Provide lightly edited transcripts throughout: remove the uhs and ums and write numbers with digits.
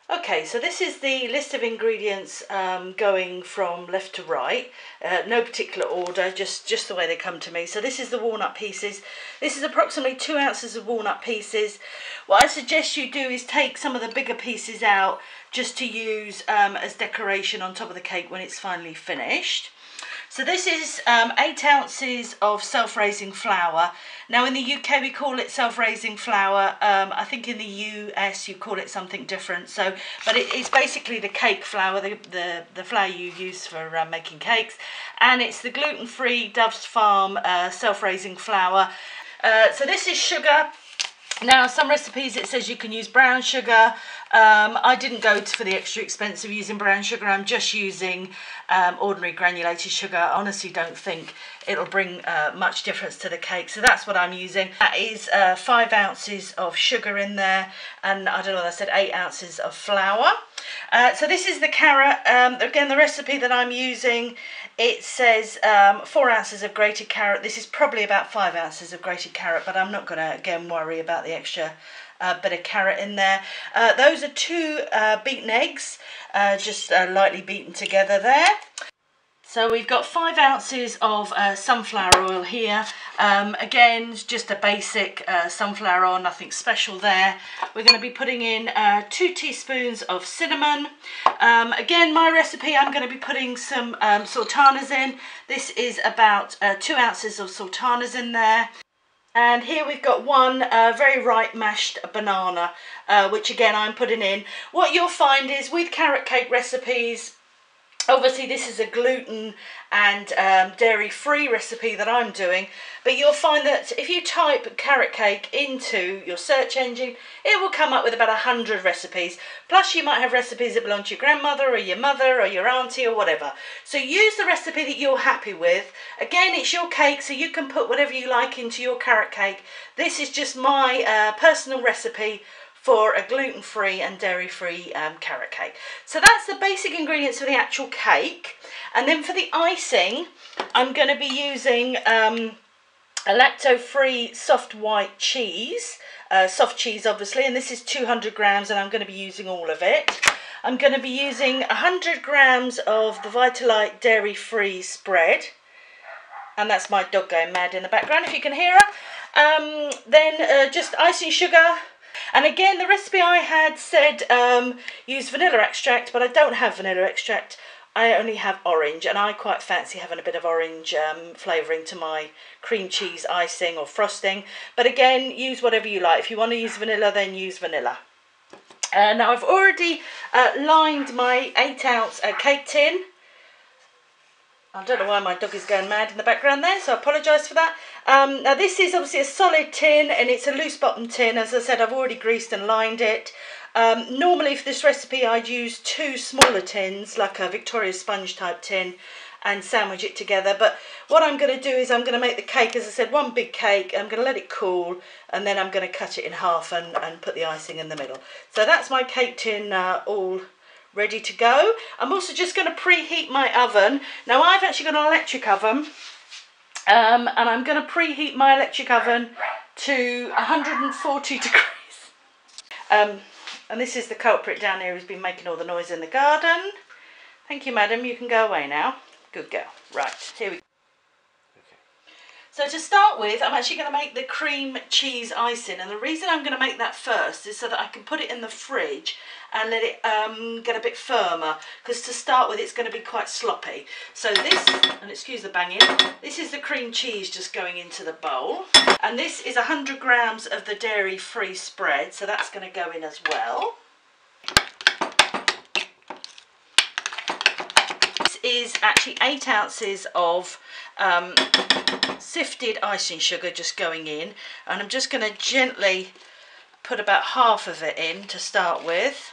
Okay, so this is the list of ingredients going from left to right, no particular order, just the way they come to me. So this is the walnut pieces. This is approximately 2 ounces of walnut pieces. What I suggest you do is take some of the bigger pieces out just to use as decoration on top of the cake when it's finally finished. So this is 8 ounces of self-raising flour. Now in the UK we call it self-raising flour. I think in the US you call it something different. So, but it's basically the cake flour, the flour you use for making cakes, and it's the gluten-free Dove's Farm self-raising flour. So this is sugar. Now, some recipes it says you can use brown sugar. I didn't go for the extra expense of using brown sugar. I'm just using ordinary granulated sugar. I honestly don't think it'll bring much difference to the cake. So that's what I'm using. That is 5 ounces of sugar in there. And I don't know what I said, 8 ounces of flour. So this is the carrot. Again, the recipe that I'm using, it says 4 ounces of grated carrot. This is probably about 5 ounces of grated carrot, but I'm not going to, again, worry about the extra bit of carrot in there. Those are 2 beaten eggs, just lightly beaten together there. So we've got 5 ounces of sunflower oil here. Again, just a basic sunflower oil, nothing special there. We're going to be putting in 2 teaspoons of cinnamon. Again, my recipe, I'm going to be putting some sultanas in. This is about 2 ounces of sultanas in there. And here we've got 1 very ripe mashed banana, which again I'm putting in. What you'll find is with carrot cake recipes, obviously this is a gluten and dairy-free recipe that I'm doing, but you'll find that if you type carrot cake into your search engine, it will come up with about 100 recipes. Plus you might have recipes that belong to your grandmother or your mother or your auntie or whatever. So use the recipe that you're happy with. Again, it's your cake, so you can put whatever you like into your carrot cake. This is just my personal recipe for a gluten-free and dairy-free carrot cake. So that's the basic ingredients for the actual cake. And then for the icing, I'm going to be using a lacto-free soft white cheese, soft cheese obviously, and this is 200 grams and I'm going to be using all of it. I'm going to be using 100 grams of the Vitalite dairy-free spread, and that's my dog going mad in the background if you can hear her. Then just icing sugar. And again, the recipe I had said use vanilla extract, but I don't have vanilla extract. I only have orange, and I quite fancy having a bit of orange flavouring to my cream cheese icing or frosting. But again, use whatever you like. If you want to use vanilla, then use vanilla. Now I've already lined my 8 ounce cake tin. I don't know why my dog is going mad in the background there, so I apologise for that. Now this is obviously a solid tin and it's a loose bottom tin. As I said, I've already greased and lined it. Normally for this recipe I'd use 2 smaller tins, like a Victoria sponge type tin, and sandwich it together. But what I'm going to do is I'm going to make the cake, as I said, 1 big cake. I'm going to let it cool and then I'm going to cut it in half and put the icing in the middle. So that's my cake tin all ready to go. I'm also just going to preheat my oven. Now I've actually got an electric oven, and I'm going to preheat my electric oven to 140 degrees. And this is the culprit down here who's been making all the noise in the garden. Thank you, madam. You can go away now. Good girl. Right, here we go. So to start with, I'm actually going to make the cream cheese icing, and the reason I'm going to make that first is so that I can put it in the fridge and let it get a bit firmer, because to start with it's going to be quite sloppy. So this, and excuse the banging, this is the cream cheese just going into the bowl, and this is 100 grams of the dairy-free spread, so that's going to go in as well. This is actually 8 ounces of sifted icing sugar just going in, and I'm just going to gently put about half of it in to start with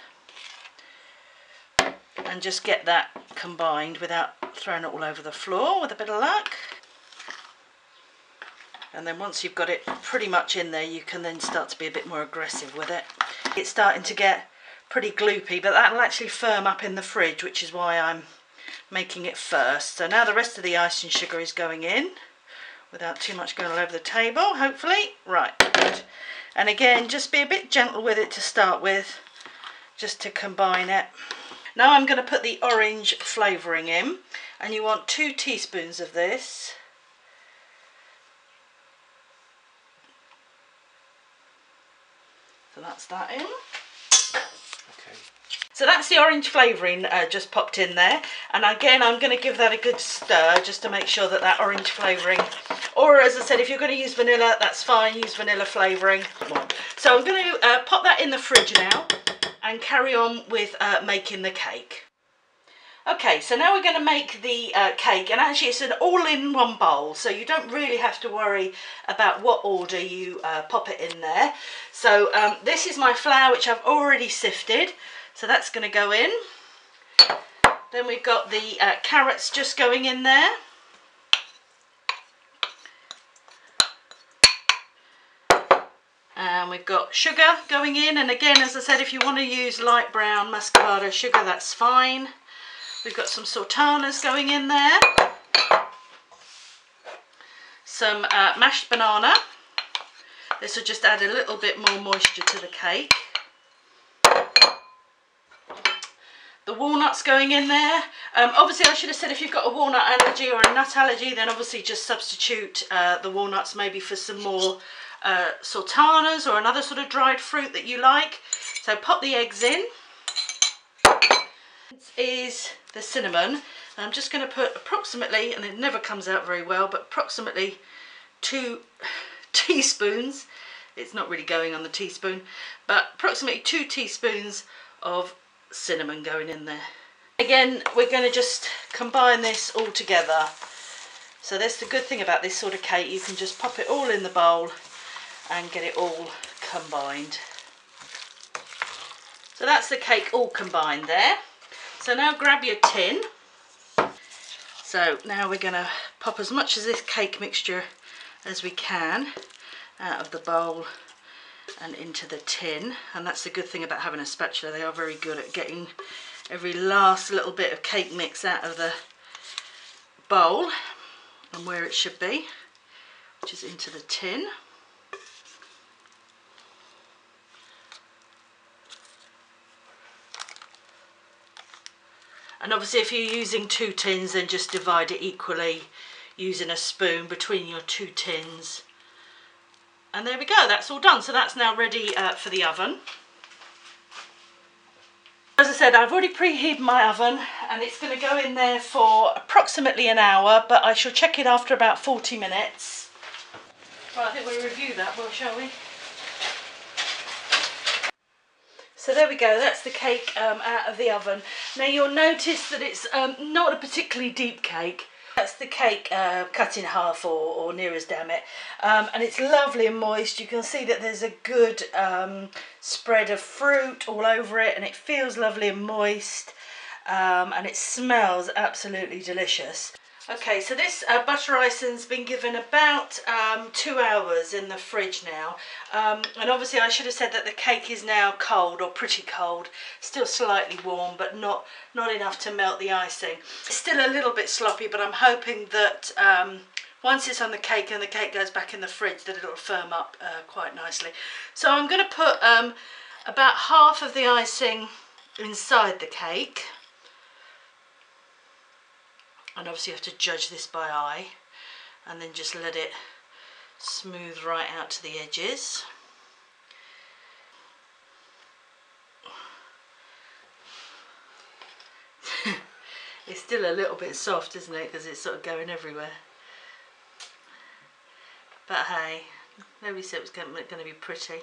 and just get that combined without throwing it all over the floor with a bit of luck. And then once you've got it pretty much in there, you can then start to be a bit more aggressive with it. It's starting to get pretty gloopy, but that'll actually firm up in the fridge, which is why I'm making it first. So now the rest of the icing sugar is going in without too much going all over the table, hopefully. Right, good. And again, just be a bit gentle with it to start with, just to combine it. Now I'm going to put the orange flavouring in, and you want 2 teaspoons of this. So that's that in. Okay. So that's the orange flavouring just popped in there, and again I'm going to give that a good stir just to make sure that that orange flavouring, or as I said, if you're going to use vanilla, that's fine, use vanilla flavouring. So I'm going to pop that in the fridge now and carry on with making the cake. Okay, so now we're going to make the cake, and actually it's an all-in-one bowl, so you don't really have to worry about what order you pop it in there. So this is my flour, which I've already sifted, so that's going to go in. Then we've got the carrots just going in there. And we've got sugar going in, and again, as I said, if you want to use light brown muscovado sugar, that's fine. We've got some sultanas going in there, some mashed banana. This will just add a little bit more moisture to the cake. The walnuts going in there. Obviously I should have said if you've got a walnut allergy or a nut allergy, then obviously just substitute the walnuts maybe for some more sultanas or another sort of dried fruit that you like. So pop the eggs in. This is the cinnamon. I'm just going to put approximately, and it never comes out very well, but approximately 2 teaspoons. It's not really going on the teaspoon, but approximately 2 teaspoons of cinnamon going in there. Again, we're going to just combine this all together. So that's the good thing about this sort of cake, you can just pop it all in the bowl and get it all combined. So that's the cake all combined there. So now grab your tin. So now we're going to pop as much of this cake mixture as we can out of the bowl and into the tin. And that's the good thing about having a spatula, they are very good at getting every last little bit of cake mix out of the bowl and where it should be, which is into the tin. And obviously if you're using 2 tins, then just divide it equally using a spoon between your 2 tins. And there we go, that's all done. So that's now ready for the oven. As I said, I've already preheated my oven, and it's going to go in there for approximately an hour, but I shall check it after about 40 minutes. Well, I think we'll review that, well, shall we? So there we go, that's the cake out of the oven. Now you'll notice that it's not a particularly deep cake. That's the cake cut in half or near as damn it. And it's lovely and moist. You can see that there's a good spread of fruit all over it, and it feels lovely and moist. And it smells absolutely delicious. Okay, so this butter icing's been given about 2 hours in the fridge now, and obviously I should have said that the cake is now cold, or pretty cold, still slightly warm, but not enough to melt the icing. It's still a little bit sloppy, but I'm hoping that once it's on the cake and the cake goes back in the fridge, that it'll firm up quite nicely. So I'm going to put about half of the icing inside the cake. And obviously you have to judge this by eye, and then just let it smooth right out to the edges. It's still a little bit soft, isn't it, because it's sort of going everywhere. But hey, nobody said it was going to be pretty.